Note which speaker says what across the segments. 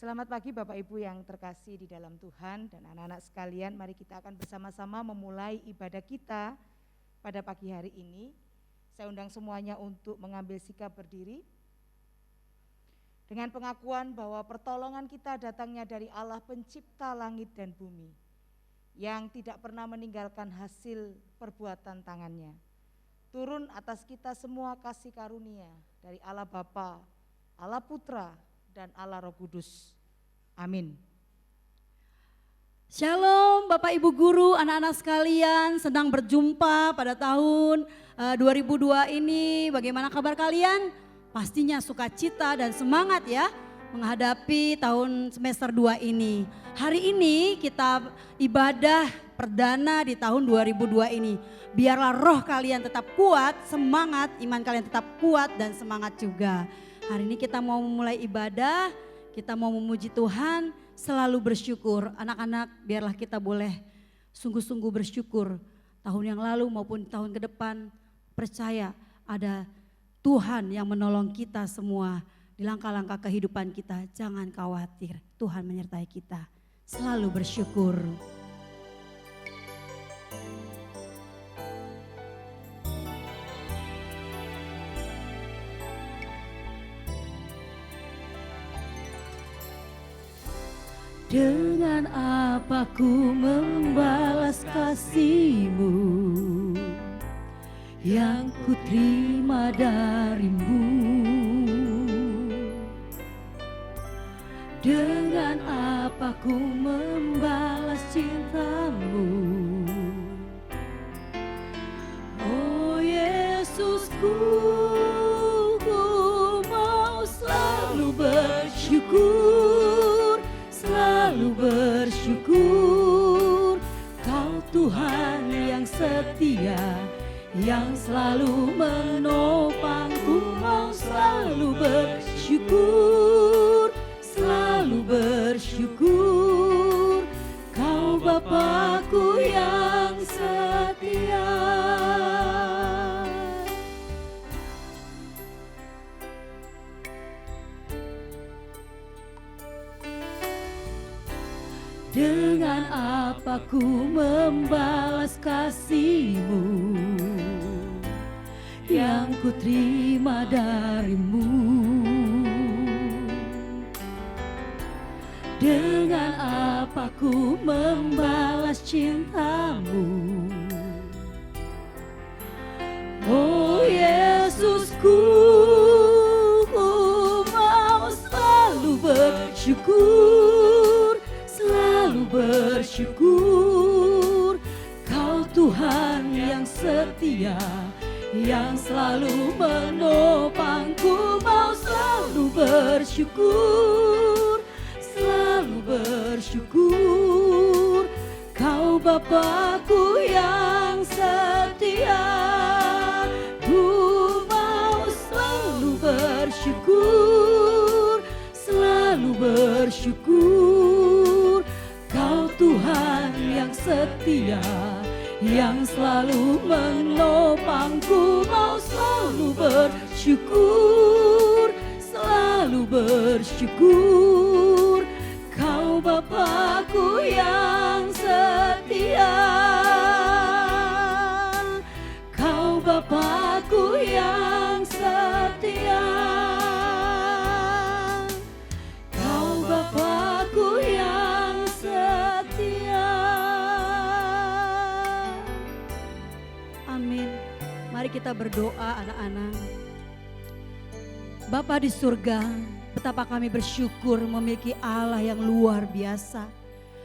Speaker 1: Selamat pagi Bapak Ibu yang terkasih di dalam Tuhan dan anak-anak sekalian. Mari kita akan bersama-sama memulai ibadah kita pada pagi hari ini. Saya undang semuanya untuk mengambil sikap berdiri. Dengan pengakuan bahwa pertolongan kita datangnya dari Allah pencipta langit dan bumi, yang tidak pernah meninggalkan hasil perbuatan tangannya. Turun atas kita semua kasih karunia dari Allah Bapa, Allah Putra, dan Allah Roh Kudus. Amin.
Speaker 2: Shalom Bapak Ibu Guru, anak-anak sekalian, senang berjumpa pada tahun 2002 ini. Bagaimana kabar kalian? Pastinya sukacita dan semangat ya menghadapi tahun semester 2 ini. Hari ini kita ibadah perdana di tahun 2002 ini. Biarlah roh kalian tetap kuat, semangat, iman kalian tetap kuat dan semangat juga. Hari ini kita mau memulai ibadah, kita mau memuji Tuhan, selalu bersyukur. Anak-anak biarlah kita boleh sungguh-sungguh bersyukur. Tahun yang lalu maupun tahun ke depan, percaya ada Tuhan yang menolong kita semua di langkah-langkah kehidupan kita. Jangan khawatir, Tuhan menyertai kita. Selalu bersyukur. Dengan apa ku membalas kasih-Mu yang ku terima darimu? Dengan apa ku membalas cinta-Mu? Oh Yesusku, ku mau selalu bersyukur, selalu bersyukur. Kau Tuhan yang setia, yang selalu menopangku. Mau selalu bersyukur, selalu bersyukur. Kau Bapakku yang setia. Dengan apa ku membalas kasih-Mu yang ku terima darimu? Dengan apa ku membalas cinta-Mu? Oh Yesusku, ku mau selalu bersyukur, selalu bersyukur. Kau Tuhan yang setia, yang selalu menopangku. Mau selalu bersyukur, selalu bersyukur. Kau Bapakku yang setia. Ku mau selalu bersyukur, selalu bersyukur. Kau Tuhan yang setia, yang selalu menopangku. Mau selalu bersyukur, selalu bersyukur. Kau Bapakku yang setia, Kau Bapakku yang setia, Kau Bapakku yang setia. Amin. Mari kita berdoa anak-anak. Bapa di surga, betapa kami bersyukur memiliki Allah yang luar biasa.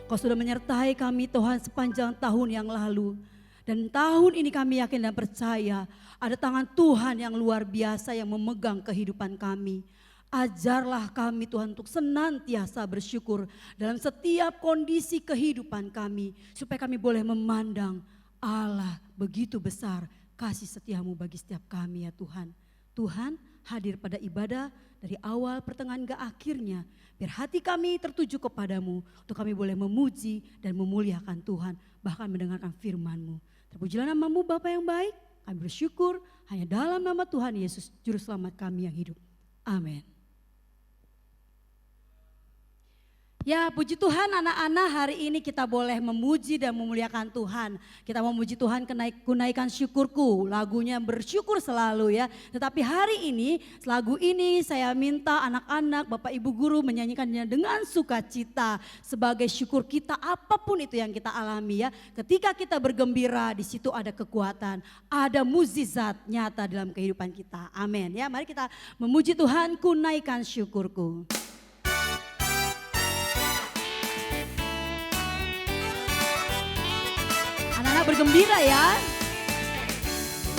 Speaker 2: Kau sudah menyertai kami Tuhan sepanjang tahun yang lalu. Dan tahun ini kami yakin dan percaya ada tangan Tuhan yang luar biasa yang memegang kehidupan kami. Ajarlah kami Tuhan untuk senantiasa bersyukur dalam setiap kondisi kehidupan kami. Supaya kami boleh memandang Allah begitu besar kasih setiamu bagi setiap kami ya Tuhan. Tuhan hadir pada ibadah dari awal pertengahan hingga akhirnya. Biar hati kami tertuju kepadamu untuk kami boleh memuji dan memuliakan Tuhan. Bahkan mendengarkan firman-Mu. Terpujilah nama-Mu Bapa yang baik. Kami bersyukur hanya dalam nama Tuhan Yesus Juru Selamat kami yang hidup. Amin. Ya puji Tuhan anak-anak, hari ini kita boleh memuji dan memuliakan Tuhan. Kita memuji Tuhan kunaikan syukurku, lagunya bersyukur selalu ya. Tetapi hari ini lagu ini saya minta anak-anak, Bapak Ibu Guru menyanyikannya dengan sukacita. Sebagai syukur kita apapun itu yang kita alami ya. Ketika kita bergembira di situ ada kekuatan, ada mukjizat nyata dalam kehidupan kita. Amin ya, mari kita memuji Tuhan, kunaikan syukurku. Anak-anak bergembira ya.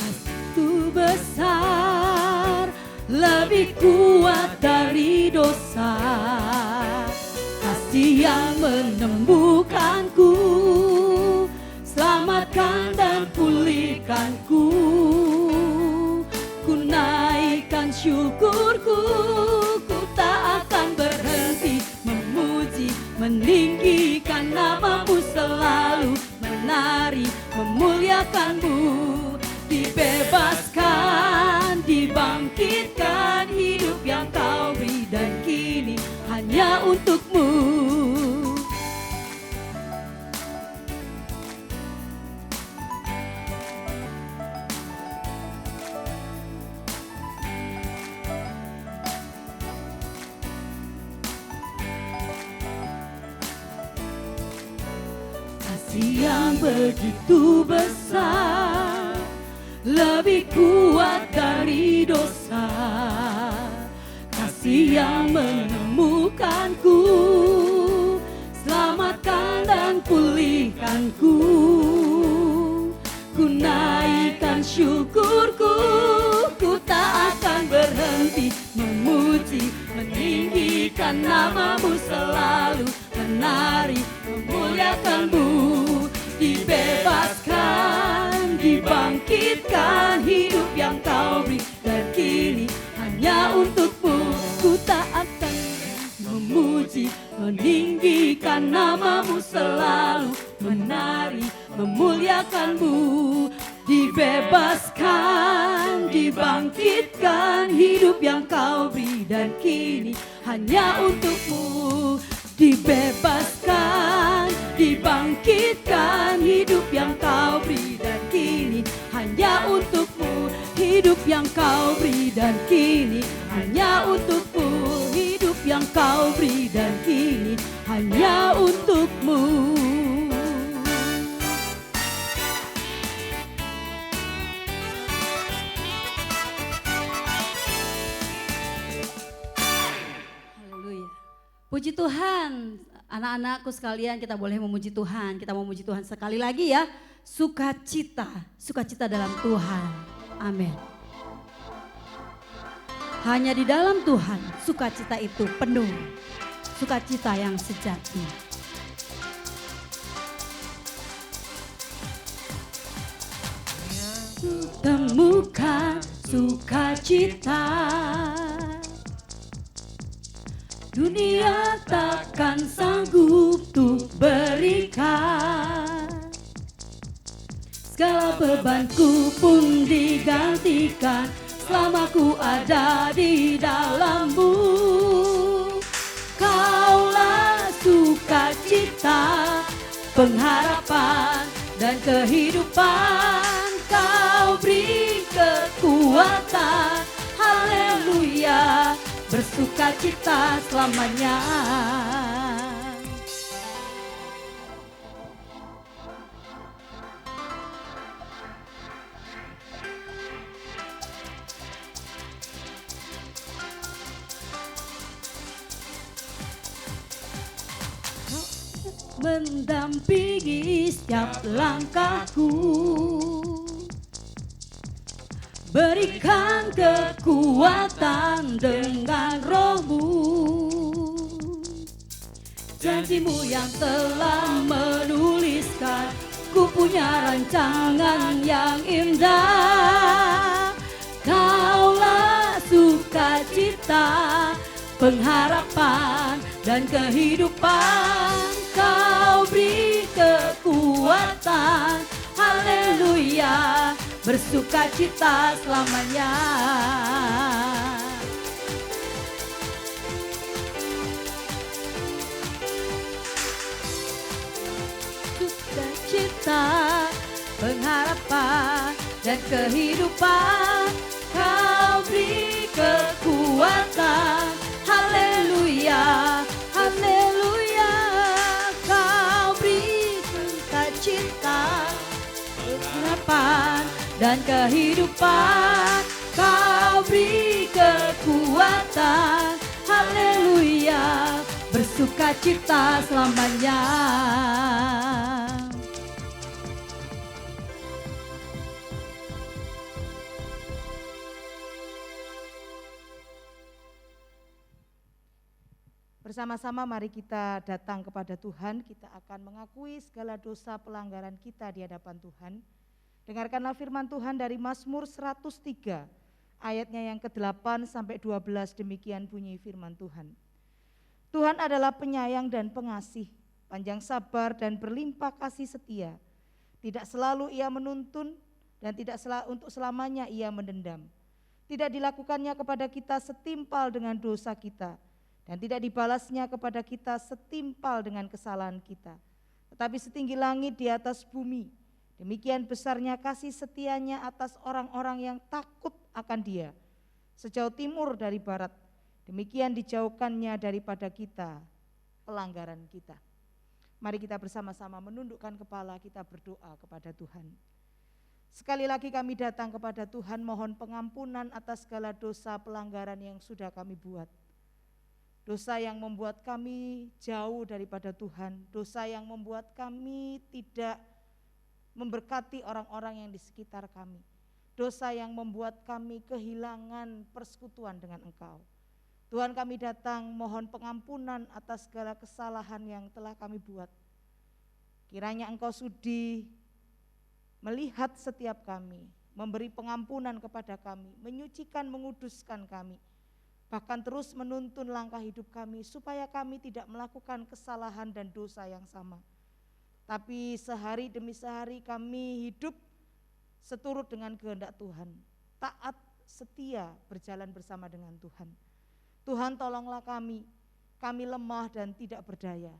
Speaker 2: Itu besar, lebih kuat dari dosa. Kasih yang menembuhkanku, selamatkan dan pulihkanku. Ku naikkan syukurku, ku tak akan berhenti memuji, meninggikan namamu selalu. Menari memuliakanmu, dibebaskan, dibangkitkan, hidup yang kau beri dan kini hanya untukmu. Yang begitu besar, lebih kuat dari dosa. Kasih yang menemukanku, selamatkan dan pulihkanku. Ku naikkan syukurku, ku tak akan berhenti memuji, meninggikan namamu selalu. Menari memuliakanmu, dibebaskan, dibangkitkan, hidup yang kau beri dan kini hanya untukmu. Ku tak akan memuji, meninggikan namamu selalu. Menari memuliakanmu, dibebaskan, dibangkitkan, hidup yang kau beri dan kini hanya untukmu. Dibebaskan, dibangkitkan, hidup yang kau beri dan kini hanya untukmu. Hidup yang kau beri dan kini hanya untukmu. Hidup yang kau beri dan kini hanya untukmu. Puji Tuhan, anak-anakku sekalian, kita boleh memuji Tuhan. Kita memuji Tuhan sekali lagi ya. Sukacita, sukacita dalam Tuhan. Amin. Hanya di dalam Tuhan sukacita itu penuh. Sukacita yang sejati. Temukan sukacita, dunia takkan sanggup untuk berikan. Segala bebanku pun digantikan selama ku ada di dalammu. Kaulah sukacita, pengharapan dan kehidupan. Kau beri kekuatan, haleluya, bersukacita selamanya. Mendampingi setiap langkahku, berikan kekuatan dengan rohmu. Janjimu yang telah menuliskan, ku punya rancangan yang indah. Kaulah sukacita, pengharapan dan kehidupan. Kau beri kekuatan, haleluya, bersukacita selamanya. dan kehidupan. Kau beri kekuatan, haleluya, haleluya. Kau beri sukacita, harapan dan kehidupan. Kau beri kekuatan, haleluya, bersukacita selamanya.
Speaker 1: Bersama-sama mari kita datang kepada Tuhan, kita akan mengakui segala dosa pelanggaran kita di hadapan Tuhan. Dengarkanlah firman Tuhan dari Mazmur 103, ayatnya yang ke-8 sampai 12, demikian bunyi firman Tuhan. Tuhan adalah penyayang dan pengasih, panjang sabar dan berlimpah kasih setia. Tidak selalu ia menuntun dan tidak untuk selamanya ia mendendam. Tidak dilakukannya kepada kita setimpal dengan dosa kita, dan tidak dibalasnya kepada kita setimpal dengan kesalahan kita. Tetapi setinggi langit di atas bumi, demikian besarnya kasih setianya atas orang-orang yang takut akan Dia. Sejauh timur dari barat, demikian dijauhkannya daripada kita pelanggaran kita. Mari kita bersama-sama menundukkan kepala, kita berdoa kepada Tuhan. Sekali lagi kami datang kepada Tuhan, mohon pengampunan atas segala dosa pelanggaran yang sudah kami buat. Dosa yang membuat kami jauh daripada Tuhan, dosa yang membuat kami tidak memberkati orang-orang yang di sekitar kami, dosa yang membuat kami kehilangan persekutuan dengan Engkau. Tuhan, kami datang mohon pengampunan atas segala kesalahan yang telah kami buat. Kiranya Engkau sudi melihat setiap kami, memberi pengampunan kepada kami, menyucikan, menguduskan kami, bahkan terus menuntun langkah hidup kami supaya kami tidak melakukan kesalahan dan dosa yang sama. Tapi sehari demi sehari kami hidup seturut dengan kehendak Tuhan, taat, setia, berjalan bersama dengan Tuhan. Tuhan, tolonglah kami lemah dan tidak berdaya.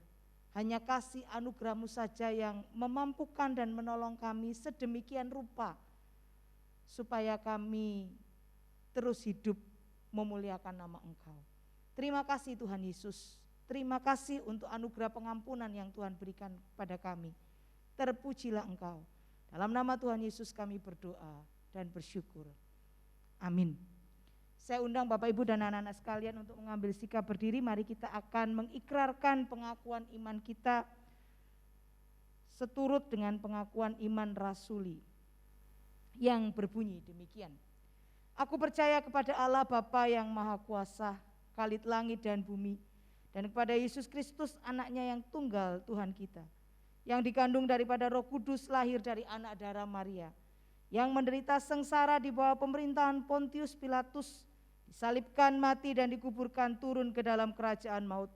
Speaker 1: Hanya kasih anugerah-Mu saja yang memampukan dan menolong kami sedemikian rupa, supaya kami terus hidup memuliakan nama Engkau. Terima kasih Tuhan Yesus, terima kasih untuk anugerah pengampunan yang Tuhan berikan kepada kami. Terpujilah Engkau. Dalam nama Tuhan Yesus kami berdoa dan bersyukur. Amin. Saya undang Bapak Ibu dan anak-anak sekalian untuk mengambil sikap berdiri. Mari kita akan mengikrarkan pengakuan iman kita seturut dengan pengakuan iman rasuli yang berbunyi demikian. Aku percaya kepada Allah Bapa yang Maha Kuasa, Khalid langit dan bumi, dan kepada Yesus Kristus anaknya yang tunggal Tuhan kita, yang dikandung daripada Roh Kudus, lahir dari anak darah Maria, yang menderita sengsara di bawah pemerintahan Pontius Pilatus, disalibkan, mati dan dikuburkan, turun ke dalam kerajaan maut.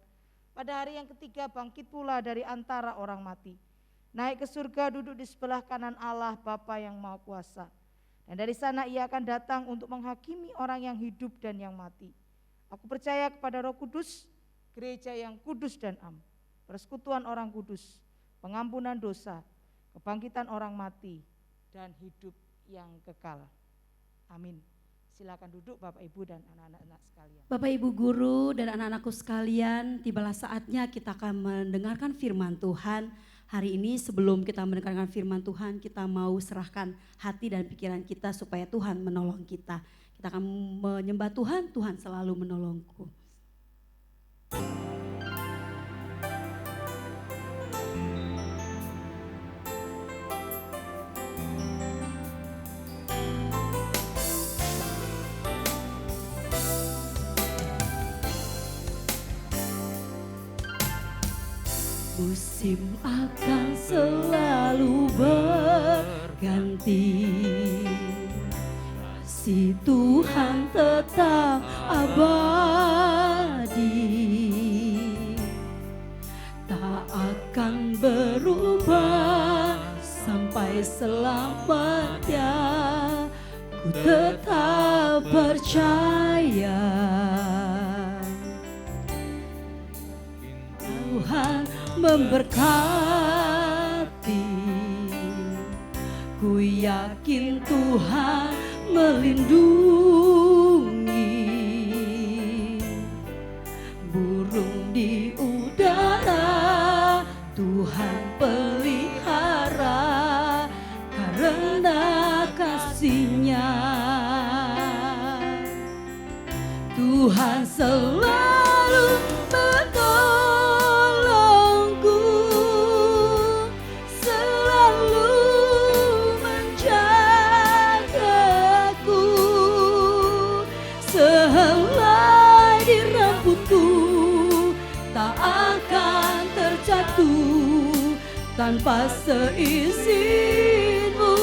Speaker 1: Pada hari yang ketiga bangkit pula dari antara orang mati, naik ke surga, duduk di sebelah kanan Allah Bapa yang Maha Kuasa. Dan dari sana ia akan datang untuk menghakimi orang yang hidup dan yang mati. Aku percaya kepada Roh Kudus, gereja yang kudus dan am, persekutuan orang kudus, pengampunan dosa, kebangkitan orang mati, dan hidup yang kekal. Amin. Silakan duduk Bapak Ibu dan anak-anak sekalian.
Speaker 2: Bapak Ibu guru dan anak-anakku sekalian, tibalah saatnya kita akan mendengarkan firman Tuhan. Hari ini sebelum kita mendengarkan firman Tuhan, kita mau serahkan hati dan pikiran kita supaya Tuhan menolong kita. Kita akan menyembah Tuhan, Tuhan selalu menolongku. Musim akan selalu berganti, si Tuhan tetap abadi, tak akan berubah sampai selamanya. Ku tetap percaya Tuhan memberkati, ku yakin Tuhan melindungi. Burung di udara Tuhan pelihara karena kasih-Nya. Tuhan selalu menolongku, selalu menjagaku, sehelai di rambutku tak akan terjatuh tanpa seizin-Mu.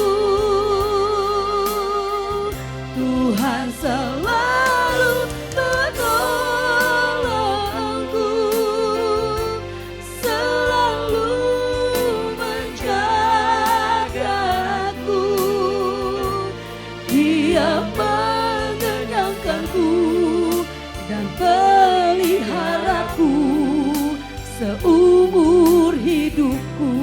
Speaker 2: Tuhan selalu menolongku, selalu menjagaku. Dia mengenyangkanku dan peliharaku seumur hidupku.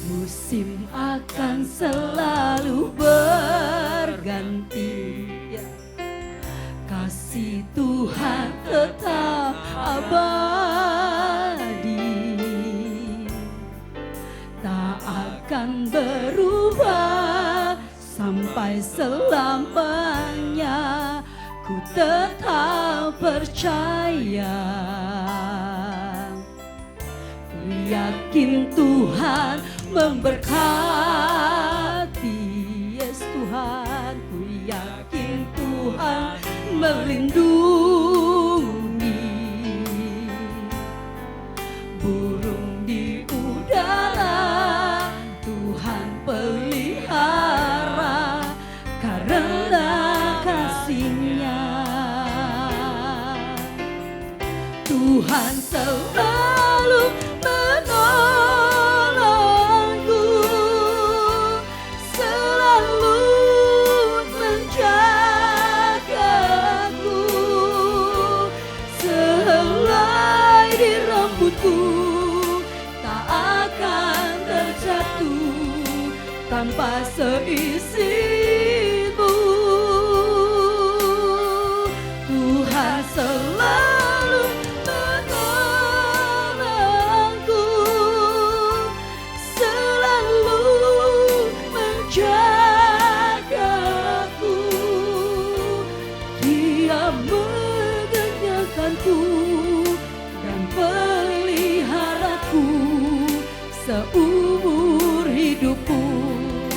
Speaker 2: Musim akan selalu berganti, kasih Tuhan tetap abadi, tak akan berubah sampai selamanya. Ku tetap percaya, ku yakin Tuhan memberkati. Yes Tuhan, ku yakin Tuhan melindungi. Burung di udara Tuhan pelihara karena kasih-Nya. Tuhan selalu menolongku, selalu menjagaku, sehelai di rambutku tak akan terjatuh tanpa seizin-Mu. Tuhan selalu menolongku, selalu menjagaku. Dia mengenyangkanku dan peliharaku seumur hidupku.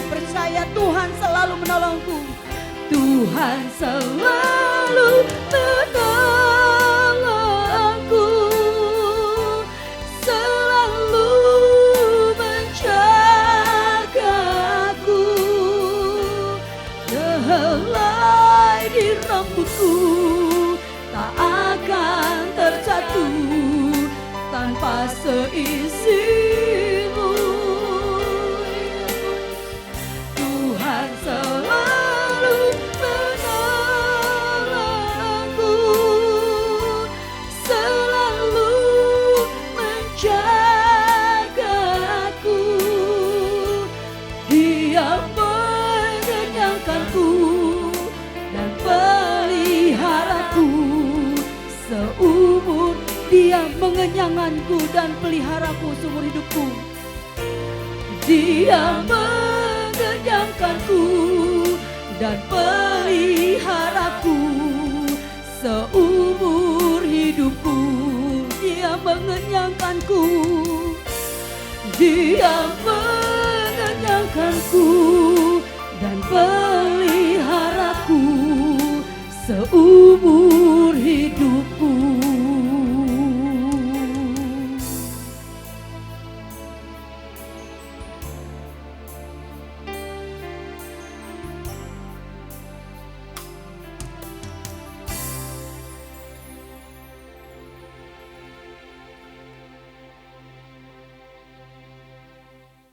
Speaker 2: Percaya Tuhan selalu menolongku. Tuhan selalu menolongku, selalu menjagaku, sehelai di rambutku tak akan terjatuh tanpa seizin-Mu. Tuhan selalu menolongku, selalu menjagaku. Dia mengenyangkanku dan peliharaku seumur. Dia mengenyangkanku dan peliharaku seumur hidupku. Dia mengenyangkanku dan peliharaku seumur hidupku. Dia mengenyangkanku, Dia mengenyangkanku dan peliharaku seumur hidupku.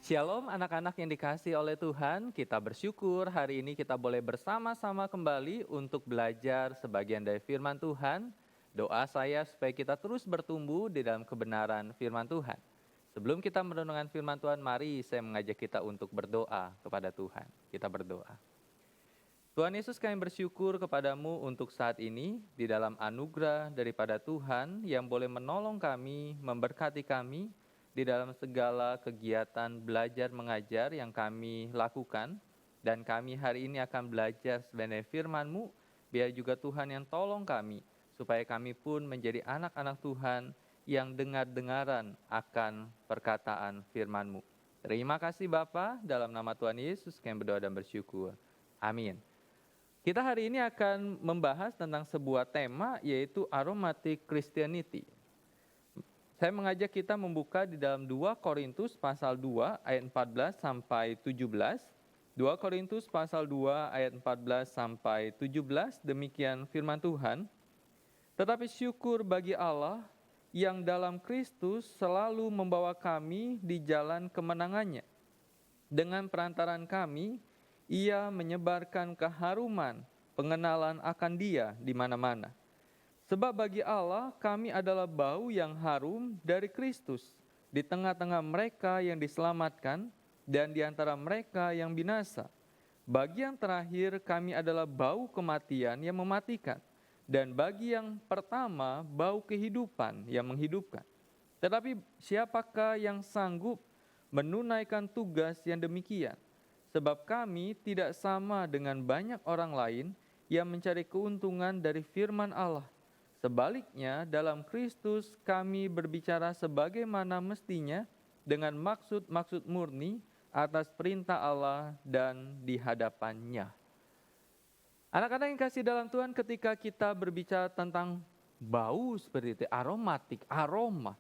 Speaker 3: Shalom anak-anak yang dikasihi oleh Tuhan, kita bersyukur hari ini kita boleh bersama-sama kembali untuk belajar sebagian dari firman Tuhan Doa saya supaya kita terus bertumbuh di dalam kebenaran firman Tuhan. Sebelum kita merenungkan firman Tuhan, mari saya mengajak kita untuk berdoa kepada Tuhan. Kita berdoa. Tuhan Yesus, kami bersyukur kepadamu untuk saat ini di dalam anugerah daripada Tuhan yang boleh menolong kami, memberkati kami di dalam segala kegiatan belajar mengajar yang kami lakukan. Dan kami hari ini akan belajar sebenarnya firman-Mu, biar juga Tuhan yang tolong kami, supaya kami pun menjadi anak-anak Tuhan yang dengar-dengaran akan perkataan firman-Mu. Terima kasih Bapa, dalam nama Tuhan Yesus kami berdoa dan bersyukur. Amin. Kita hari ini akan membahas tentang sebuah tema, yaitu aromatic Christianity. Saya mengajak kita membuka di dalam 2 Korintus pasal 2 ayat 14 sampai 17. 2 Korintus pasal 2 ayat 14 sampai 17, demikian firman Tuhan. Tetapi syukur bagi Allah yang dalam Kristus selalu membawa kami di jalan kemenangannya. Dengan perantaran kami, Ia menyebarkan keharuman, pengenalan akan Dia di mana-mana. Sebab bagi Allah kami adalah bau yang harum dari Kristus di tengah-tengah mereka yang diselamatkan dan di antara mereka yang binasa. Bagi yang terakhir kami adalah bau kematian yang mematikan, dan bagi yang pertama bau kehidupan yang menghidupkan. Tetapi siapakah yang sanggup menunaikan tugas yang demikian? Sebab kami tidak sama dengan banyak orang lain yang mencari keuntungan dari firman Allah. Sebaliknya, dalam Kristus kami berbicara sebagaimana mestinya dengan maksud-maksud murni atas perintah Allah dan di hadapannya. Anak-anak yang kasih dalam Tuhan, ketika kita berbicara tentang bau seperti itu, aromatik, aroma,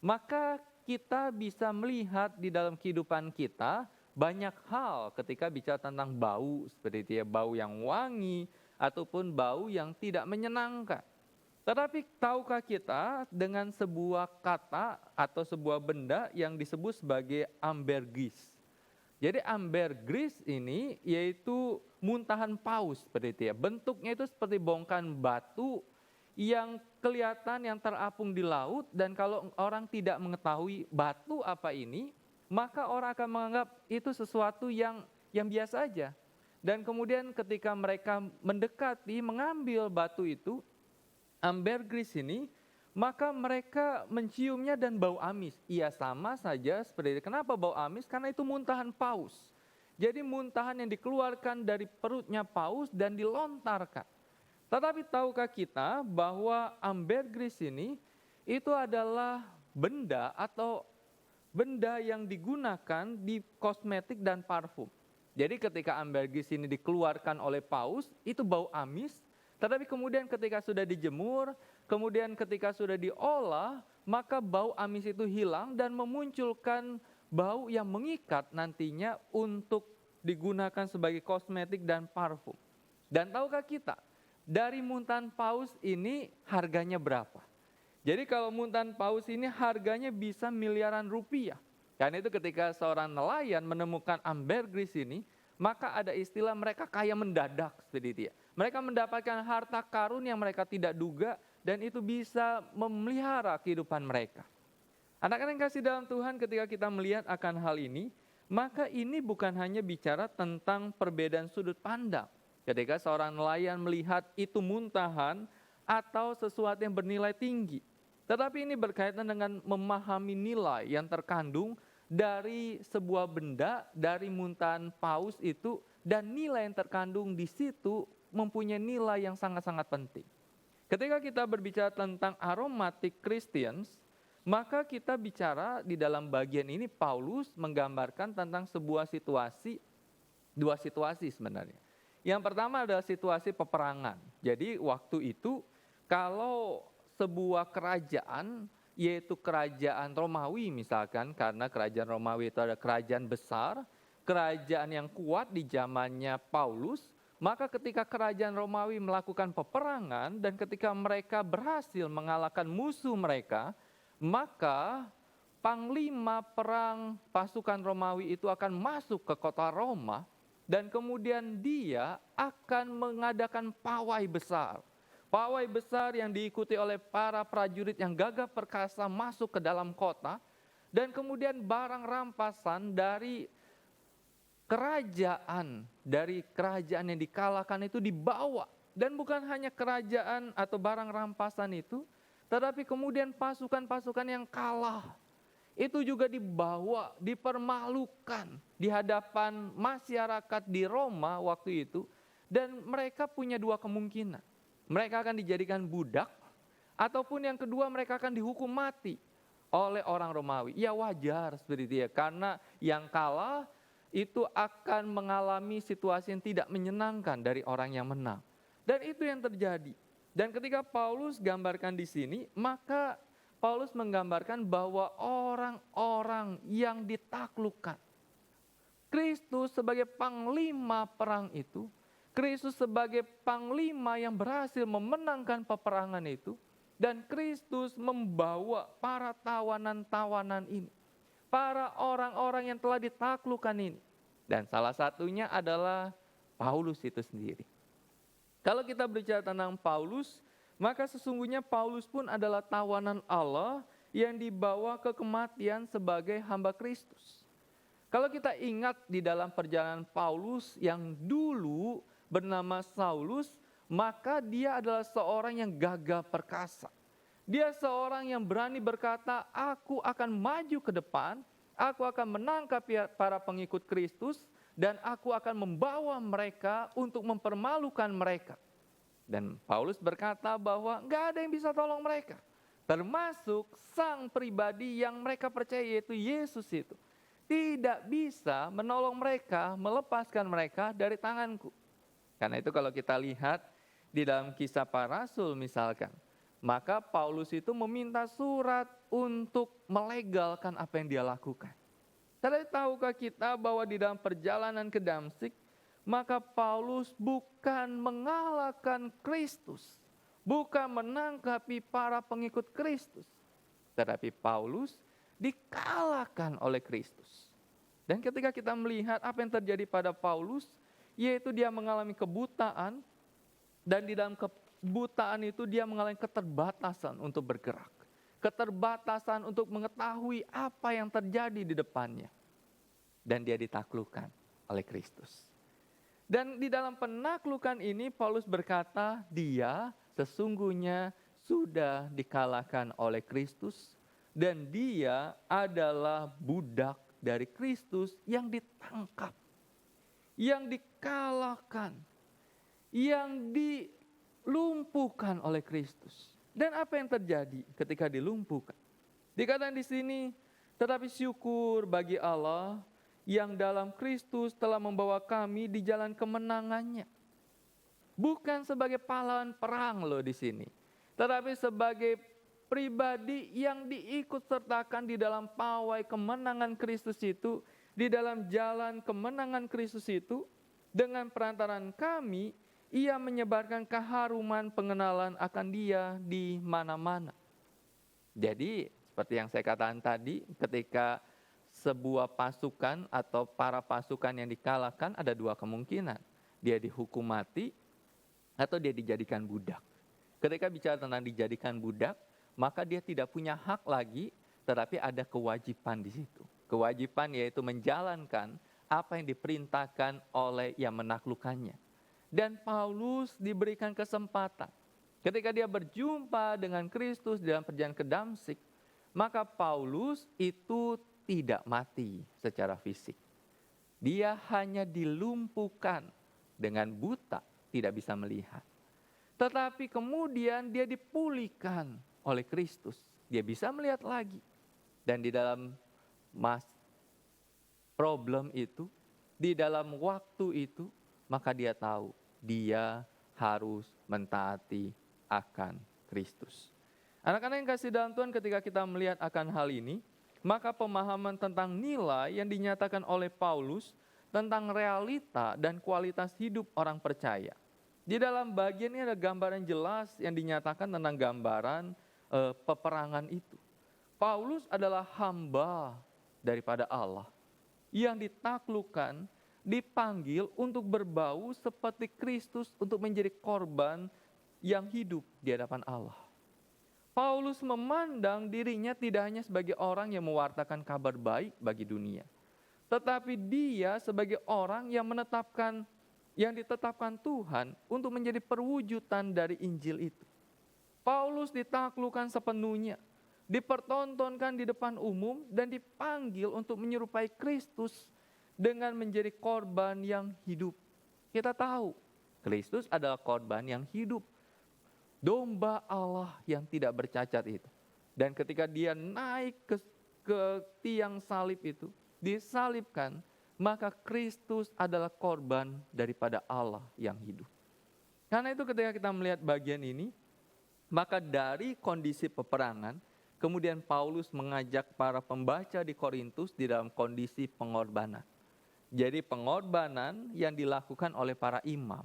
Speaker 3: maka kita bisa melihat di dalam kehidupan kita banyak hal ketika bicara tentang bau seperti itu ya, bau yang wangi ataupun bau yang tidak menyenangkan. Tetapi tahukah kita dengan sebuah kata atau sebuah benda yang disebut sebagai ambergris? Jadi ambergris ini yaitu muntahan paus seperti itu ya. Bentuknya itu seperti bongkahan batu yang kelihatan yang terapung di laut, dan kalau orang tidak mengetahui batu apa ini, maka orang akan menganggap itu sesuatu yang biasa aja. Dan kemudian ketika mereka mendekati, mengambil batu itu, ambergris ini, maka mereka menciumnya dan bau amis. Iya, sama saja seperti itu. Kenapa bau amis? Karena itu muntahan paus. Jadi muntahan yang dikeluarkan dari perutnya paus dan dilontarkan. Tetapi tahukah kita bahwa ambergris ini itu adalah benda atau benda yang digunakan di kosmetik dan parfum. Jadi ketika ambergris ini dikeluarkan oleh paus, itu bau amis. Tetapi kemudian ketika sudah dijemur, kemudian ketika sudah diolah, maka bau amis itu hilang dan memunculkan bau yang mengikat nantinya untuk digunakan sebagai kosmetik dan parfum. Dan tahukah kita, dari muntahan paus ini harganya berapa? Jadi kalau muntahan paus ini harganya bisa miliaran rupiah. Karena itu ketika seorang nelayan menemukan ambergris ini, maka ada istilah mereka kaya mendadak seperti itu ya. Mereka mendapatkan harta karun yang mereka tidak duga, dan itu bisa memelihara kehidupan mereka. Anak-anak yang kasih dalam Tuhan, ketika kita melihat akan hal ini, maka ini bukan hanya bicara tentang perbedaan sudut pandang. Ketika seorang nelayan melihat itu muntahan atau sesuatu yang bernilai tinggi. Tetapi ini berkaitan dengan memahami nilai yang terkandung dari sebuah benda, dari muntahan paus itu, dan nilai yang terkandung di situ mempunyai nilai yang sangat-sangat penting. Ketika kita berbicara tentang aromatic Christians, maka kita bicara di dalam bagian ini Paulus menggambarkan tentang sebuah situasi, dua situasi sebenarnya. Yang pertama adalah situasi peperangan. Jadi waktu itu kalau sebuah kerajaan, yaitu kerajaan Romawi misalkan, karena kerajaan Romawi itu ada kerajaan besar, kerajaan yang kuat di zamannya Paulus, maka ketika kerajaan Romawi melakukan peperangan dan ketika mereka berhasil mengalahkan musuh mereka, maka panglima perang pasukan Romawi itu akan masuk ke kota Roma dan kemudian dia akan mengadakan pawai besar. pawai besar yang diikuti oleh para prajurit yang gagah perkasa masuk ke dalam kota, dan kemudian barang rampasan dari kerajaan yang dikalahkan itu dibawa. Dan bukan hanya kerajaan atau barang rampasan itu, tetapi kemudian pasukan-pasukan yang kalah itu juga dibawa, dipermalukan di hadapan masyarakat di Roma waktu itu. Dan mereka punya dua kemungkinan. Mereka akan dijadikan budak, ataupun yang kedua mereka akan dihukum mati oleh orang Romawi. Ya wajar seperti itu ya, karena yang kalah itu akan mengalami situasi yang tidak menyenangkan dari orang yang menang. Dan itu yang terjadi. Dan ketika Paulus gambarkan di sini, maka Paulus menggambarkan bahwa orang-orang yang ditaklukkan, Kristus sebagai panglima perang itu, Kristus sebagai panglima yang berhasil memenangkan peperangan itu, dan Kristus membawa para tawanan-tawanan ini, para orang-orang yang telah ditaklukkan ini. Dan salah satunya adalah Paulus itu sendiri. Kalau kita berbicara tentang Paulus, maka sesungguhnya Paulus pun adalah tawanan Allah yang dibawa ke kematian sebagai hamba Kristus. Kalau kita ingat di dalam perjalanan Paulus yang dulu bernama Saulus, maka dia adalah seorang yang gagah perkasa. Dia seorang yang berani berkata, aku akan maju ke depan, aku akan menangkap para pengikut Kristus, dan aku akan membawa mereka untuk mempermalukan mereka. Dan Paulus berkata bahwa gak ada yang bisa tolong mereka, termasuk sang pribadi yang mereka percaya yaitu Yesus itu. Tidak bisa menolong mereka, melepaskan mereka dari tanganku. Karena itu kalau kita lihat di dalam Kisah Para Rasul misalkan, maka Paulus itu meminta surat untuk melegalkan apa yang dia lakukan. Tetapi tahukah kita bahwa di dalam perjalanan ke Damsyik, maka Paulus bukan mengalahkan Kristus, bukan menanggapi para pengikut Kristus, tetapi Paulus dikalahkan oleh Kristus. Dan ketika kita melihat apa yang terjadi pada Paulus, yaitu dia mengalami kebutaan, dan di dalam kebutaan itu dia mengalami keterbatasan untuk bergerak, keterbatasan untuk mengetahui apa yang terjadi di depannya. Dan dia ditaklukkan oleh Kristus. Dan di dalam penaklukan ini Paulus berkata, dia sesungguhnya sudah dikalahkan oleh Kristus, dan dia adalah budak dari Kristus yang ditangkap, yang dikalahkan, yang dilumpuhkan oleh Kristus. Dan apa yang terjadi ketika dilumpuhkan? Dikatakan di sini, tetapi syukur bagi Allah yang dalam Kristus telah membawa kami di jalan kemenangannya. Bukan sebagai pahlawan perang loh di sini, tetapi sebagai pribadi yang diikut sertakan di dalam pawai kemenangan Kristus itu, di dalam jalan kemenangan Kristus itu, dengan perantaran kami, ia menyebarkan keharuman pengenalan akan dia di mana-mana. Jadi seperti yang saya katakan tadi, ketika sebuah pasukan atau para pasukan yang dikalahkan ada dua kemungkinan. Dia dihukum mati atau dia dijadikan budak. Ketika bicara tentang dijadikan budak, maka dia tidak punya hak lagi, tetapi ada kewajiban di situ. Kewajiban yaitu menjalankan apa yang diperintahkan oleh yang menaklukkannya. Dan Paulus diberikan kesempatan. Ketika dia berjumpa dengan Kristus dalam perjalanan ke Damsyik, maka Paulus itu tidak mati secara fisik. Dia hanya dilumpuhkan dengan buta, tidak bisa melihat. Tetapi kemudian dia dipulihkan oleh Kristus. Dia bisa melihat lagi. Dan di dalam problem itu, di dalam waktu itu, maka dia tahu dia harus mentaati akan Kristus. Anak-anak yang kasih dalam Tuhan, ketika kita melihat akan hal ini, maka pemahaman tentang nilai yang dinyatakan oleh Paulus tentang realita dan kualitas hidup orang percaya. Di dalam bagian ini ada gambaran jelas yang dinyatakan tentang gambaran peperangan itu. Paulus adalah hamba daripada Allah yang ditaklukkan, dipanggil untuk berbau seperti Kristus untuk menjadi korban yang hidup di hadapan Allah. Paulus memandang dirinya tidak hanya sebagai orang yang mewartakan kabar baik bagi dunia, tetapi dia sebagai orang yang ditetapkan Tuhan untuk menjadi perwujudan dari Injil itu. Paulus ditaklukkan sepenuhnya, dipertontonkan di depan umum dan dipanggil untuk menyerupai Kristus dengan menjadi korban yang hidup. Kita tahu, Kristus adalah korban yang hidup. Domba Allah yang tidak bercacat itu. Dan ketika dia naik ke tiang salib itu, disalibkan, maka Kristus adalah korban daripada Allah yang hidup. Karena itu ketika kita melihat bagian ini, maka dari kondisi peperangan, kemudian Paulus mengajak para pembaca di Korintus di dalam kondisi pengorbanan. Jadi pengorbanan yang dilakukan oleh para imam.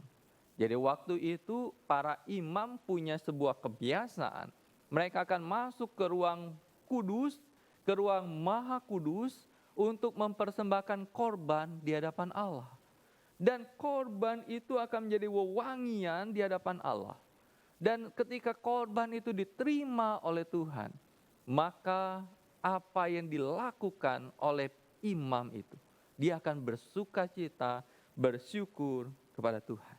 Speaker 3: Jadi waktu itu para imam punya sebuah kebiasaan. Mereka akan masuk ke ruang kudus, ke ruang maha kudus untuk mempersembahkan korban di hadapan Allah. Dan korban itu akan menjadi wewangian di hadapan Allah. Dan ketika korban itu diterima oleh Tuhan, maka apa yang dilakukan oleh imam itu, dia akan bersukacita, bersyukur kepada Tuhan.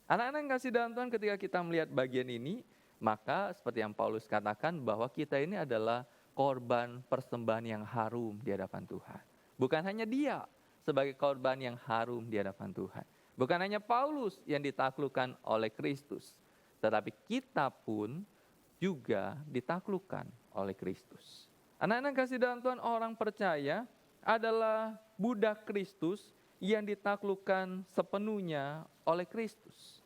Speaker 3: Anak-anak yang kasih dalam Tuhan, ketika kita melihat bagian ini, maka seperti yang Paulus katakan bahwa kita ini adalah korban persembahan yang harum di hadapan Tuhan. Bukan hanya dia sebagai korban yang harum di hadapan Tuhan. Bukan hanya Paulus yang ditaklukkan oleh Kristus, tetapi kita pun juga ditaklukkan oleh Kristus. Anak-anak kasih dalam Tuhan, orang percaya adalah budak Kristus yang ditaklukkan sepenuhnya oleh Kristus.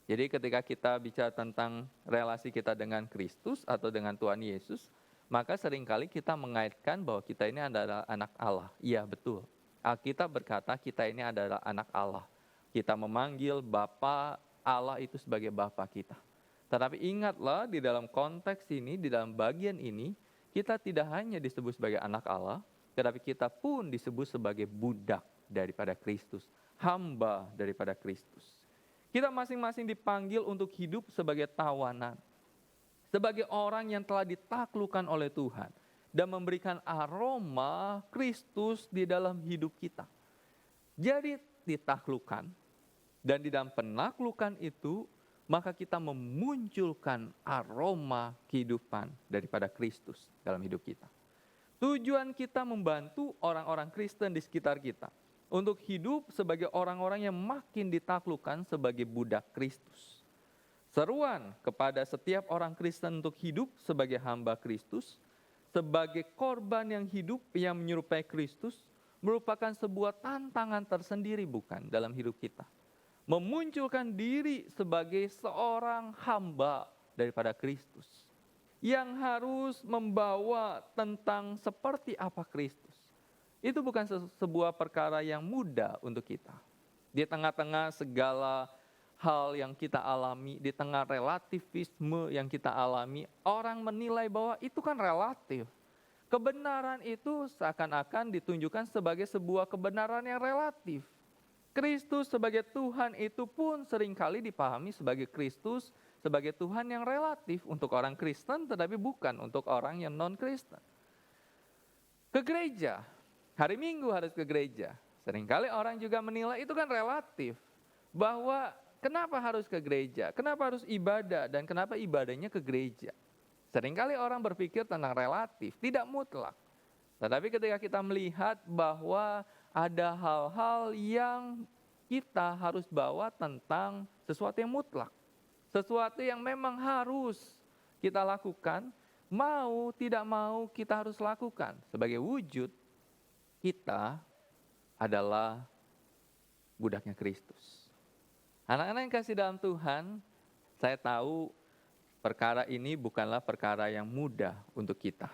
Speaker 3: Jadi ketika kita bicara tentang relasi kita dengan Kristus atau dengan Tuhan Yesus, maka seringkali kita mengaitkan bahwa kita ini adalah anak Allah. Iya, betul. Alkitab berkata kita ini adalah anak Allah. Kita memanggil Bapa Allah itu sebagai Bapa kita. Tetapi ingatlah, di dalam konteks ini, di dalam bagian ini, kita tidak hanya disebut sebagai anak Allah, tetapi kita pun disebut sebagai budak daripada Kristus, hamba daripada Kristus. Kita masing-masing dipanggil untuk hidup sebagai tawanan, sebagai orang yang telah ditaklukkan oleh Tuhan dan memberikan aroma Kristus di dalam hidup kita. Jadi ditaklukkan, dan di dalam penaklukan itu, maka kita memunculkan aroma kehidupan daripada Kristus dalam hidup kita. Tujuan kita membantu orang-orang Kristen di sekitar kita untuk hidup sebagai orang-orang yang makin ditaklukkan sebagai budak Kristus. Seruan kepada setiap orang Kristen untuk hidup sebagai hamba Kristus, sebagai korban yang hidup yang menyerupai Kristus, merupakan sebuah tantangan tersendiri bukan dalam hidup kita. Memunculkan diri sebagai seorang hamba daripada Kristus, yang harus membawa tentang seperti apa Kristus. Itu bukan sebuah perkara yang mudah untuk kita. Di tengah-tengah segala hal yang kita alami, di tengah relativisme yang kita alami, orang menilai bahwa itu kan relatif. Kebenaran itu seakan-akan ditunjukkan sebagai sebuah kebenaran yang relatif. Kristus sebagai Tuhan itu pun seringkali dipahami sebagai Kristus sebagai Tuhan yang relatif untuk orang Kristen, tetapi bukan untuk orang yang non-Kristen. Ke gereja, hari Minggu harus ke gereja. Seringkali orang juga menilai itu kan relatif. Bahwa kenapa harus ke gereja, kenapa harus ibadah, dan kenapa ibadahnya ke gereja. Seringkali orang berpikir tentang relatif, tidak mutlak. Tetapi ketika kita melihat bahwa ada hal-hal yang kita harus bawa tentang sesuatu yang mutlak. Sesuatu yang memang harus kita lakukan, mau tidak mau kita harus lakukan. Sebagai wujud kita adalah budaknya Kristus. Anak-anak yang kasih dalam Tuhan, saya tahu perkara ini bukanlah perkara yang mudah untuk kita.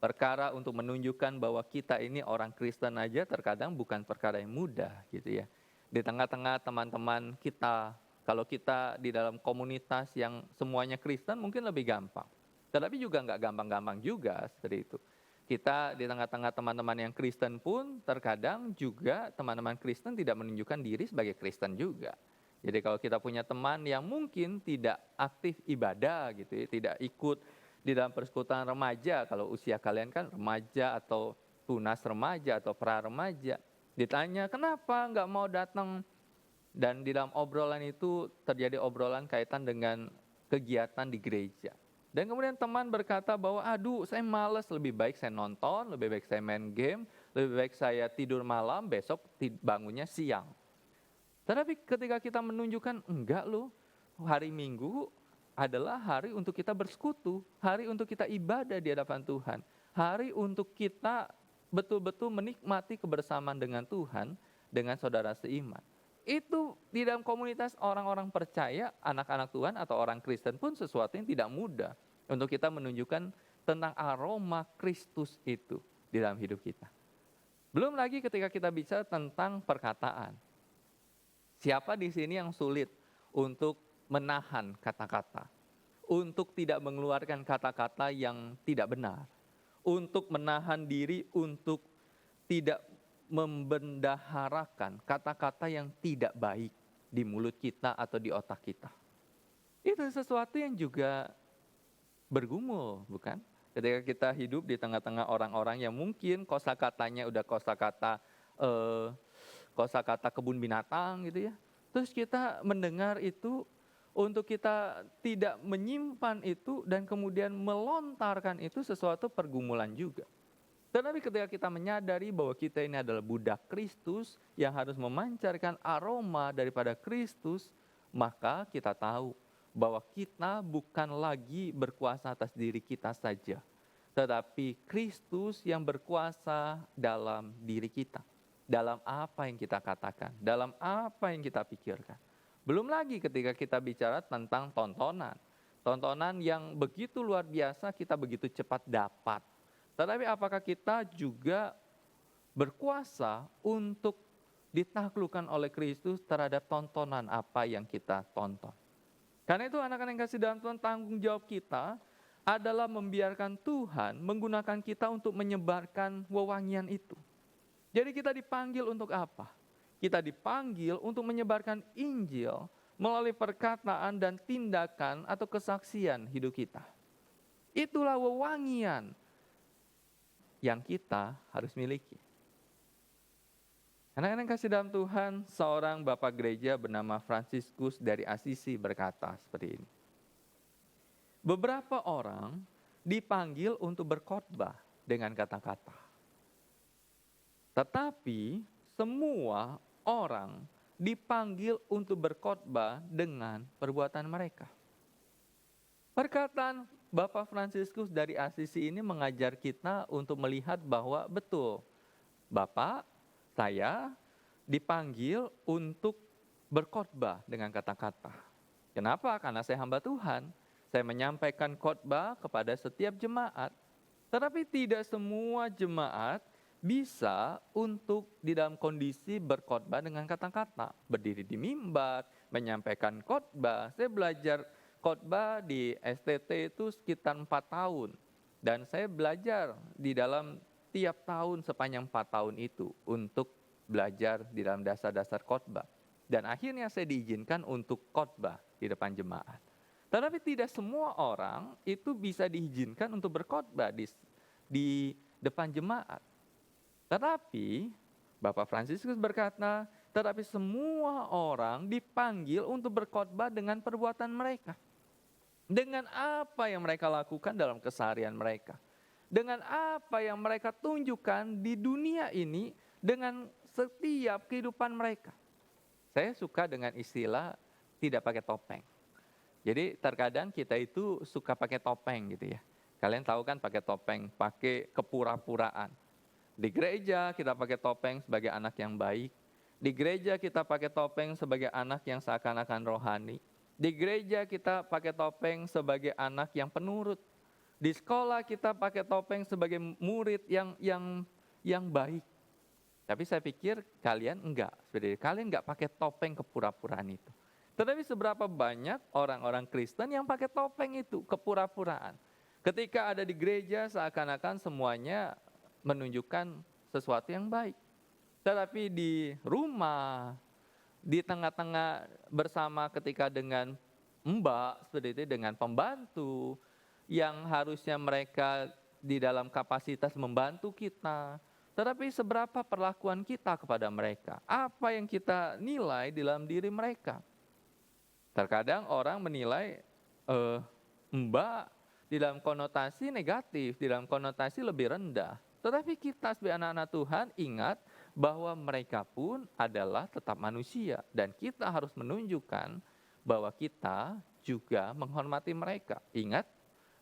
Speaker 3: Perkara untuk menunjukkan bahwa kita ini orang Kristen aja terkadang bukan perkara yang mudah gitu ya. Di tengah-tengah teman-teman kita, kalau kita di dalam komunitas yang semuanya Kristen mungkin lebih gampang. Tetapi juga nggak gampang-gampang juga seperti itu. Kita di tengah-tengah teman-teman yang Kristen pun terkadang juga teman-teman Kristen tidak menunjukkan diri sebagai Kristen juga. Jadi kalau kita punya teman yang mungkin tidak aktif ibadah gitu ya, tidak ikut di dalam persekutuan remaja, kalau usia kalian kan remaja atau tunas remaja atau pra remaja, ditanya kenapa nggak mau datang, dan di dalam obrolan itu terjadi obrolan kaitan dengan kegiatan di gereja. Dan kemudian teman berkata bahwa aduh saya males, lebih baik saya nonton, lebih baik saya main game, lebih baik saya tidur malam, besok bangunnya siang. Tetapi ketika kita menunjukkan enggak loh, hari Minggu adalah hari untuk kita bersekutu, hari untuk kita ibadah di hadapan Tuhan, hari untuk kita betul-betul menikmati kebersamaan dengan Tuhan, dengan saudara seiman. Itu di dalam komunitas orang-orang percaya, anak-anak Tuhan atau orang Kristen pun sesuatu yang tidak mudah untuk kita menunjukkan tentang aroma Kristus itu di dalam hidup kita. Belum lagi ketika kita bicara tentang perkataan. Siapa di sini yang sulit untuk menahan kata-kata, untuk tidak mengeluarkan kata-kata yang tidak benar, untuk menahan diri untuk tidak membendaharakan kata-kata yang tidak baik di mulut kita atau di otak kita. Itu sesuatu yang juga bergumul, bukan? Ketika kita hidup di tengah-tengah orang-orang yang mungkin kosakatanya udah kosakata kebun binatang gitu ya. Terus kita mendengar itu, untuk kita tidak menyimpan itu dan kemudian melontarkan itu sesuatu pergumulan juga. Tetapi ketika kita menyadari bahwa kita ini adalah budak Kristus yang harus memancarkan aroma daripada Kristus, maka kita tahu bahwa kita bukan lagi berkuasa atas diri kita saja, tetapi Kristus yang berkuasa dalam diri kita. Dalam apa yang kita katakan, dalam apa yang kita pikirkan. Belum lagi ketika kita bicara tentang tontonan. Tontonan yang begitu luar biasa kita begitu cepat dapat. Tetapi apakah kita juga berkuasa untuk ditaklukkan oleh Kristus terhadap tontonan apa yang kita tonton. Karena itu anak-anak yang kasih dalam Tuhan, tanggung jawab kita adalah membiarkan Tuhan menggunakan kita untuk menyebarkan wewangian itu. Jadi kita dipanggil untuk apa? Kita dipanggil untuk menyebarkan Injil melalui perkataan dan tindakan atau kesaksian hidup kita. Itulah wewangian yang kita harus miliki. Anak-anak yang kasih dalam Tuhan, seorang bapak gereja bernama Fransiskus dari Assisi berkata seperti ini. Beberapa orang dipanggil untuk berkhotbah dengan kata-kata. Tetapi semua orang dipanggil untuk berkhotbah dengan perbuatan mereka. Perkataan Bapak Fransiskus dari Assisi ini mengajar kita untuk melihat bahwa betul, Bapak, saya dipanggil untuk berkhotbah dengan kata-kata. Kenapa? Karena saya hamba Tuhan. Saya menyampaikan khotbah kepada setiap jemaat. Tetapi tidak semua jemaat bisa untuk di dalam kondisi berkhotbah dengan kata-kata. Berdiri di mimbar, menyampaikan khotbah. Saya belajar khotbah di STT itu sekitar 4 tahun. Dan saya belajar di dalam tiap tahun sepanjang 4 tahun itu untuk belajar di dalam dasar-dasar khotbah. Dan akhirnya saya diizinkan untuk khotbah di depan jemaat. Tetapi tidak semua orang itu bisa diizinkan untuk berkhotbah di depan jemaat. Tetapi Bapak Fransiskus berkata, tetapi semua orang dipanggil untuk berkhotbah dengan perbuatan mereka. Dengan apa yang mereka lakukan dalam keseharian mereka. Dengan apa yang mereka tunjukkan di dunia ini dengan setiap kehidupan mereka. Saya suka dengan istilah tidak pakai topeng. Jadi terkadang kita itu suka pakai topeng gitu ya. Kalian tahu kan pakai topeng, pakai kepura-puraan. Di gereja kita pakai topeng sebagai anak yang baik. Di gereja kita pakai topeng sebagai anak yang seakan-akan rohani. Di gereja kita pakai topeng sebagai anak yang penurut. Di sekolah kita pakai topeng sebagai murid yang baik. Tapi saya pikir kalian enggak. Kalian enggak pakai topeng kepura-puraan itu. Tetapi seberapa banyak orang-orang Kristen yang pakai topeng itu, kepura-puraan. Ketika ada di gereja seakan-akan semuanya menunjukkan sesuatu yang baik. Tetapi di rumah, di tengah-tengah bersama ketika dengan mbak, seperti itu, dengan pembantu, yang harusnya mereka di dalam kapasitas membantu kita. Tetapi seberapa perlakuan kita kepada mereka? Apa yang kita nilai di dalam diri mereka? Terkadang orang menilai mbak di dalam konotasi negatif, di dalam konotasi lebih rendah. Tetapi kita sebagai anak-anak Tuhan ingat bahwa mereka pun adalah tetap manusia. Dan kita harus menunjukkan bahwa kita juga menghormati mereka. Ingat,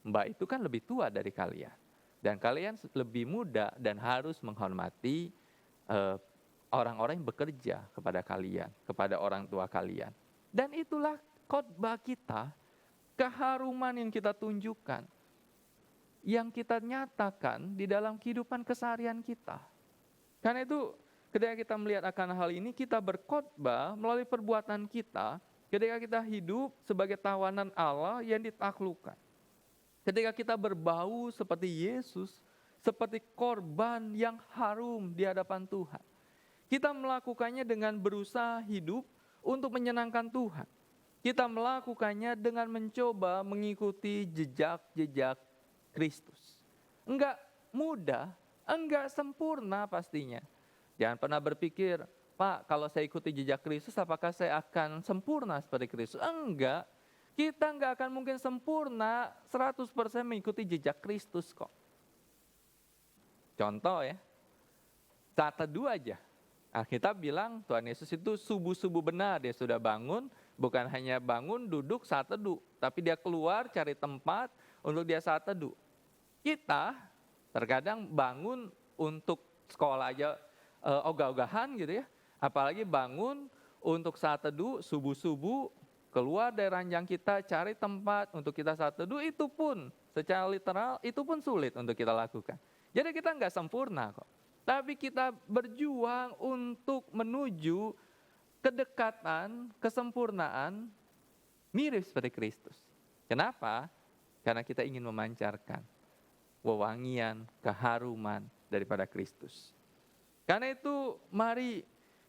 Speaker 3: mbak itu kan lebih tua dari kalian. Dan kalian lebih muda dan harus menghormati orang-orang yang bekerja kepada kalian, kepada orang tua kalian. Dan itulah khotbah kita, keharuman yang kita tunjukkan, yang kita nyatakan di dalam kehidupan keseharian kita. Karena itu ketika kita melihat akan hal ini, kita berkhotbah melalui perbuatan kita ketika kita hidup sebagai tawanan Allah yang ditaklukkan. Ketika kita berbau seperti Yesus, seperti korban yang harum di hadapan Tuhan. Kita melakukannya dengan berusaha hidup untuk menyenangkan Tuhan. Kita melakukannya dengan mencoba mengikuti jejak-jejak Kristus. Enggak mudah, enggak sempurna pastinya. Jangan pernah berpikir, Pak, kalau saya ikuti jejak Kristus, apakah saya akan sempurna seperti Kristus? Enggak. Kita enggak akan mungkin sempurna 100% mengikuti jejak Kristus kok. Contoh ya, saat teduh aja. Alkitab bilang Tuhan Yesus itu subuh-subuh benar, dia sudah bangun, bukan hanya bangun duduk saat teduh, tapi dia keluar cari tempat untuk dia saat teduh. Kita terkadang bangun untuk sekolah aja ogah-ogahan gitu ya, apalagi bangun untuk saat teduh subuh-subuh, keluar dari ranjang kita cari tempat untuk kita saat teduh, itu pun secara literal itu pun sulit untuk kita lakukan. Jadi kita nggak sempurna kok. Tapi kita berjuang untuk menuju kedekatan, kesempurnaan, mirip seperti Kristus. Kenapa? Karena kita ingin memancarkan wewangian, keharuman daripada Kristus. Karena itu mari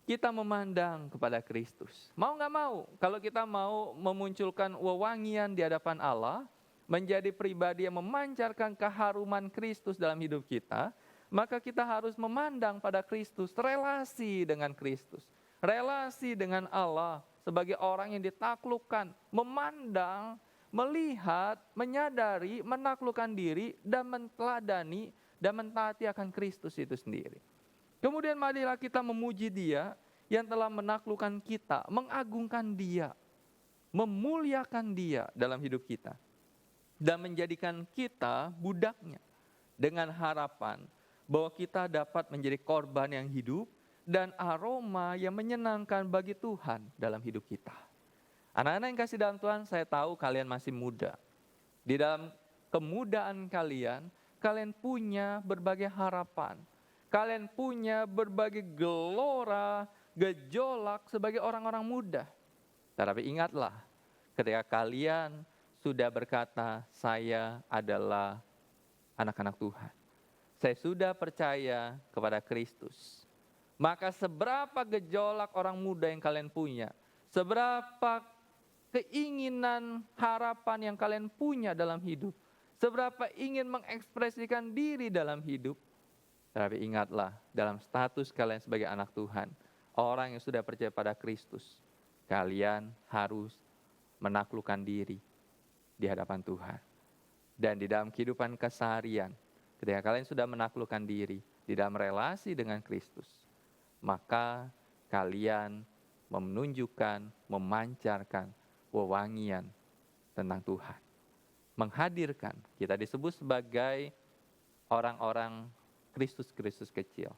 Speaker 3: kita memandang kepada Kristus. Mau nggak mau, kalau kita mau memunculkan wewangian di hadapan Allah, menjadi pribadi yang memancarkan keharuman Kristus dalam hidup kita, maka kita harus memandang pada Kristus, relasi dengan Kristus, relasi dengan Allah sebagai orang yang ditaklukkan, memandang, melihat, menyadari, menaklukkan diri, dan menteladani, dan mentaati akan Kristus itu sendiri. Kemudian marilah kita memuji Dia yang telah menaklukkan kita, mengagungkan Dia, memuliakan Dia dalam hidup kita, dan menjadikan kita budaknya dengan harapan bahwa kita dapat menjadi korban yang hidup dan aroma yang menyenangkan bagi Tuhan dalam hidup kita. Anak-anak yang kasih dalam Tuhan, saya tahu kalian masih muda. Di dalam kemudaan kalian, kalian punya berbagai harapan. Kalian punya berbagai gelora, gejolak sebagai orang-orang muda. Tetapi ingatlah, ketika kalian sudah berkata, saya adalah anak-anak Tuhan, saya sudah percaya kepada Kristus, maka seberapa gejolak orang muda yang kalian punya, seberapa keinginan, harapan yang kalian punya dalam hidup, seberapa ingin mengekspresikan diri dalam hidup, tapi ingatlah, dalam status kalian sebagai anak Tuhan, orang yang sudah percaya pada Kristus, kalian harus menaklukkan diri di hadapan Tuhan. Dan di dalam kehidupan keseharian, ketika kalian sudah menaklukkan diri di dalam relasi dengan Kristus, maka kalian menunjukkan, memancarkan wewangian tentang Tuhan. Menghadirkan, kita disebut sebagai orang-orang Kristus-Kristus kecil.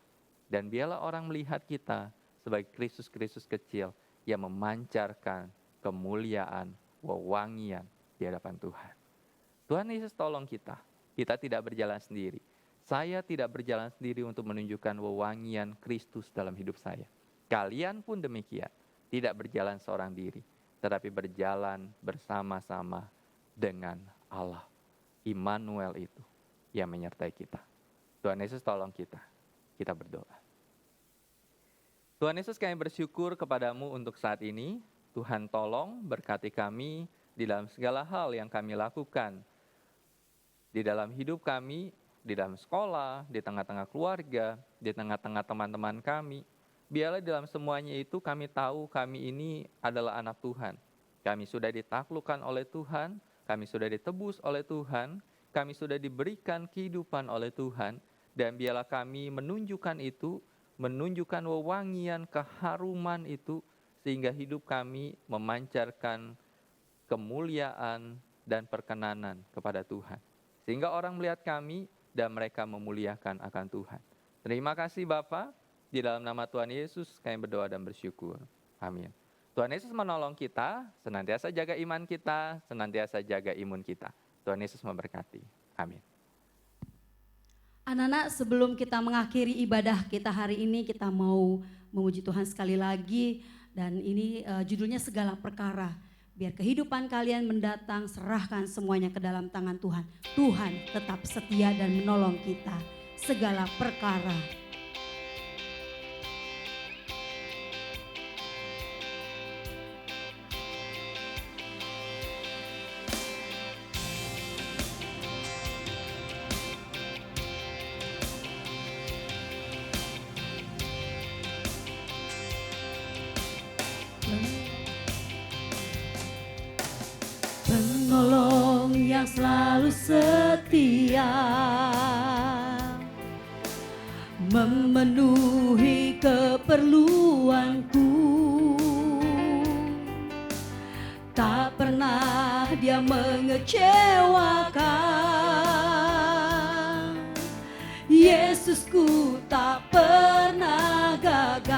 Speaker 3: Dan biarlah orang melihat kita sebagai Kristus-Kristus kecil yang memancarkan kemuliaan, wewangian di hadapan Tuhan. Tuhan Yesus tolong kita. Kita tidak berjalan sendiri. Saya tidak berjalan sendiri untuk menunjukkan wewangian Kristus dalam hidup saya. Kalian pun demikian. Tidak berjalan seorang diri, tetapi berjalan bersama-sama dengan Allah. Immanuel itu yang menyertai kita. Tuhan Yesus tolong kita. Kita berdoa. Tuhan Yesus, kami bersyukur kepadamu untuk saat ini. Tuhan tolong berkati kami di dalam segala hal yang kami lakukan. Di dalam hidup kami, di dalam sekolah, di tengah-tengah keluarga, di tengah-tengah teman-teman kami. Biarlah dalam semuanya itu kami tahu kami ini adalah anak Tuhan. Kami sudah ditaklukkan oleh Tuhan, kami sudah ditebus oleh Tuhan, kami sudah diberikan kehidupan oleh Tuhan. Dan biarlah kami menunjukkan itu, menunjukkan wewangian keharuman itu, sehingga hidup kami memancarkan kemuliaan dan perkenanan kepada Tuhan. Sehingga orang melihat kami dan mereka memuliakan akan Tuhan. Terima kasih Bapa, di dalam nama Tuhan Yesus kami berdoa dan bersyukur. Amin. Tuhan Yesus menolong kita, senantiasa jaga iman kita, senantiasa jaga imun kita. Tuhan Yesus memberkati. Amin.
Speaker 2: Anak-anak, sebelum kita mengakhiri ibadah kita hari ini, kita mau memuji Tuhan sekali lagi. Dan ini judulnya segala perkara. Biar kehidupan kalian mendatang, serahkan semuanya ke dalam tangan Tuhan. Tuhan tetap setia dan menolong kita. Segala perkara. Penolong yang selalu setia, memenuhi keperluanku. Tak pernah dia mengecewakan. Yesusku tak pernah gagal.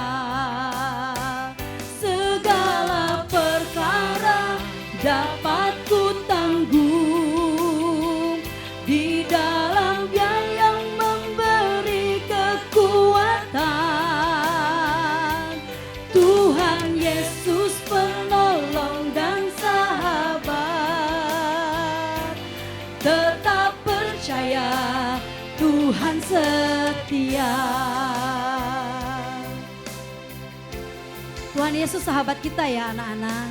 Speaker 2: Segala perkara dapat ku tanggung di dalam Dia yang memberi kekuatan. Tuhan Yesus penolong dan sahabat. Tetap percaya Tuhan setia. Tuhan Yesus sahabat kita ya anak-anak.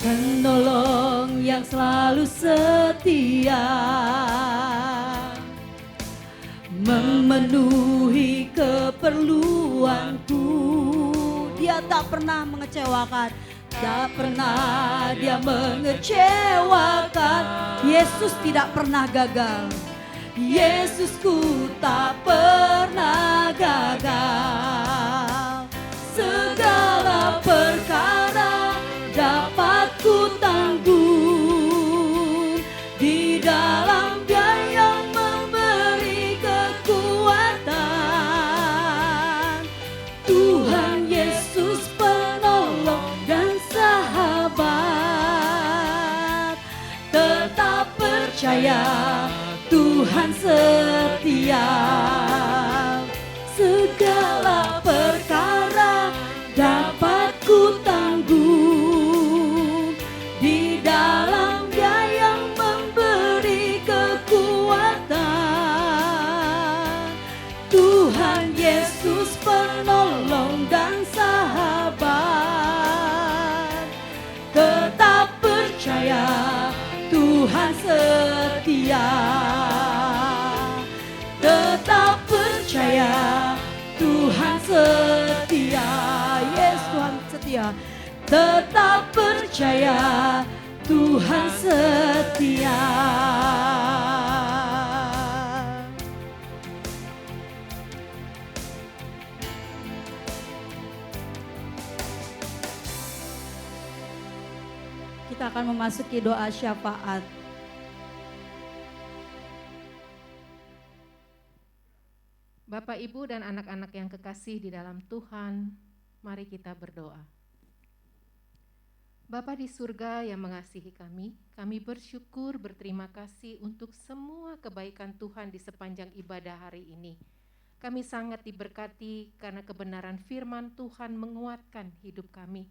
Speaker 2: Penolong yang selalu setia, memenuhi keperluanku. Dia tak pernah mengecewakan, tak pernah dia mengecewakan. Yesus tidak pernah gagal. Yesusku tak pernah gagal. Segala perkara dapat ku tanggung di dalam Dia yang memberi kekuatan. Tuhan Yesus penolong dan sahabat. Tetap percaya Tuhan setia. Segala perkara dapat ku tanggung di dalam Dia yang memberi kekuatan. Tuhan Yesus penolong dan sahabat. Tetap percaya Tuhan setia. Tetap percaya Tuhan setia. Yes, Tuhan setia. Tetap percaya Tuhan setia. Kita akan memasuki doa syafaat.
Speaker 4: Bapak, Ibu, dan anak-anak yang kekasih di dalam Tuhan, mari kita berdoa. Bapa di surga yang mengasihi kami bersyukur, berterima kasih untuk semua kebaikan Tuhan di sepanjang ibadah hari ini. Kami sangat diberkati karena kebenaran firman Tuhan menguatkan hidup kami,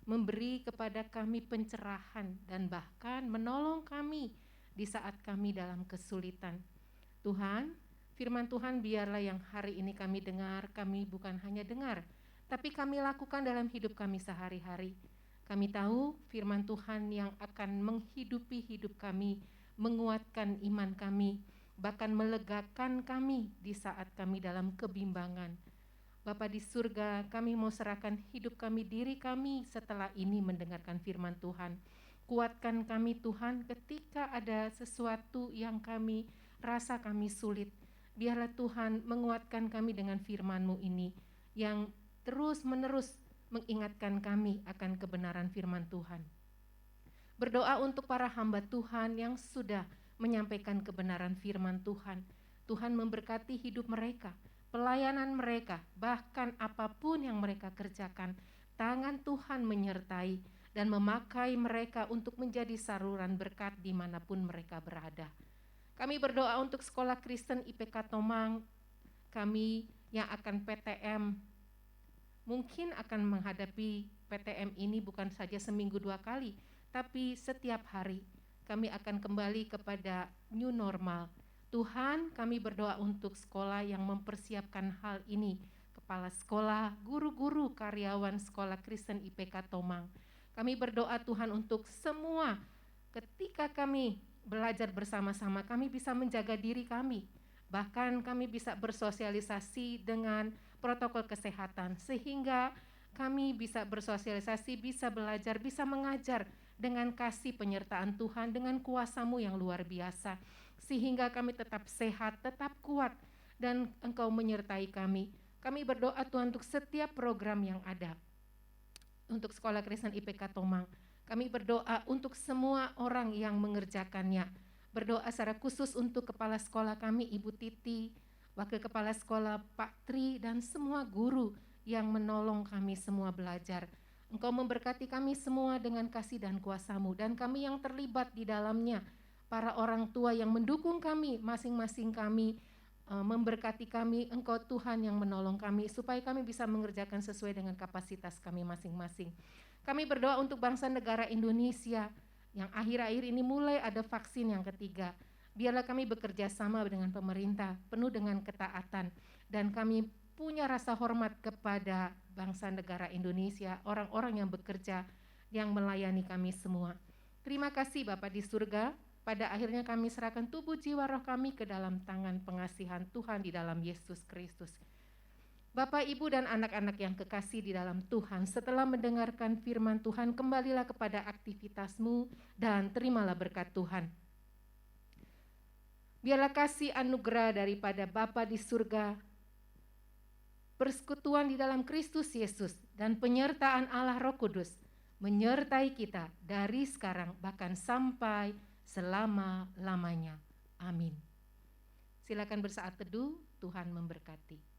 Speaker 4: memberi kepada kami pencerahan dan bahkan menolong kami di saat kami dalam kesulitan. Tuhan, firman Tuhan biarlah yang hari ini kami dengar, kami bukan hanya dengar, tapi kami lakukan dalam hidup kami sehari-hari. Kami tahu firman Tuhan yang akan menghidupi hidup kami, menguatkan iman kami, bahkan melegakan kami di saat kami dalam kebimbangan. Bapa di surga, kami mau serahkan hidup kami, diri kami setelah ini mendengarkan firman Tuhan. Kuatkan kami Tuhan ketika ada sesuatu yang kami rasa kami sulit. Biarlah Tuhan menguatkan kami dengan firman-Mu ini yang terus-menerus mengingatkan kami akan kebenaran firman Tuhan. Berdoa untuk para hamba Tuhan yang sudah menyampaikan kebenaran firman Tuhan. Tuhan memberkati hidup mereka, pelayanan mereka, bahkan apapun yang mereka kerjakan, tangan Tuhan menyertai dan memakai mereka untuk menjadi saluran berkat dimanapun mereka berada. Kami berdoa untuk Sekolah Kristen IPK Tomang, kami yang akan PTM, mungkin akan menghadapi PTM ini bukan saja seminggu 2 kali, tapi setiap hari kami akan kembali kepada new normal. Tuhan, kami berdoa untuk sekolah yang mempersiapkan hal ini, kepala sekolah, guru-guru, karyawan Sekolah Kristen IPK Tomang. Kami berdoa Tuhan untuk semua, ketika kami belajar bersama-sama, kami bisa menjaga diri kami, bahkan kami bisa bersosialisasi dengan protokol kesehatan, sehingga kami bisa bersosialisasi, bisa belajar, bisa mengajar dengan kasih penyertaan Tuhan, dengan kuasa-Mu yang luar biasa, sehingga kami tetap sehat, tetap kuat, dan Engkau menyertai kami. Kami berdoa Tuhan untuk setiap program yang ada, untuk Sekolah Kristen IPK Tomang. Kami berdoa untuk semua orang yang mengerjakannya. Berdoa secara khusus untuk kepala sekolah kami, Ibu Titi, Wakil Kepala Sekolah Pak Tri, dan semua guru yang menolong kami semua belajar. Engkau memberkati kami semua dengan kasih dan kuasa-Mu, dan kami yang terlibat di dalamnya, para orang tua yang mendukung kami, masing-masing kami, memberkati kami, Engkau Tuhan yang menolong kami, supaya kami bisa mengerjakan sesuai dengan kapasitas kami masing-masing. Kami berdoa untuk bangsa negara Indonesia, yang akhir-akhir ini mulai ada vaksin yang ketiga. Biarlah kami bekerja sama dengan pemerintah, penuh dengan ketaatan, dan kami punya rasa hormat kepada bangsa negara Indonesia, orang-orang yang bekerja, yang melayani kami semua. Terima kasih Bapa di surga, pada akhirnya kami serahkan tubuh jiwa roh kami ke dalam tangan pengasihan Tuhan di dalam Yesus Kristus. Bapak, Ibu, dan anak-anak yang kekasih di dalam Tuhan, setelah mendengarkan firman Tuhan, kembalilah kepada aktivitasmu dan terimalah berkat Tuhan. Biarlah kasih anugerah daripada Bapa di surga, persekutuan di dalam Kristus Yesus, dan penyertaan Allah Roh Kudus menyertai kita dari sekarang bahkan sampai selama-lamanya. Amin. Silakan bersaat teduh, Tuhan memberkati.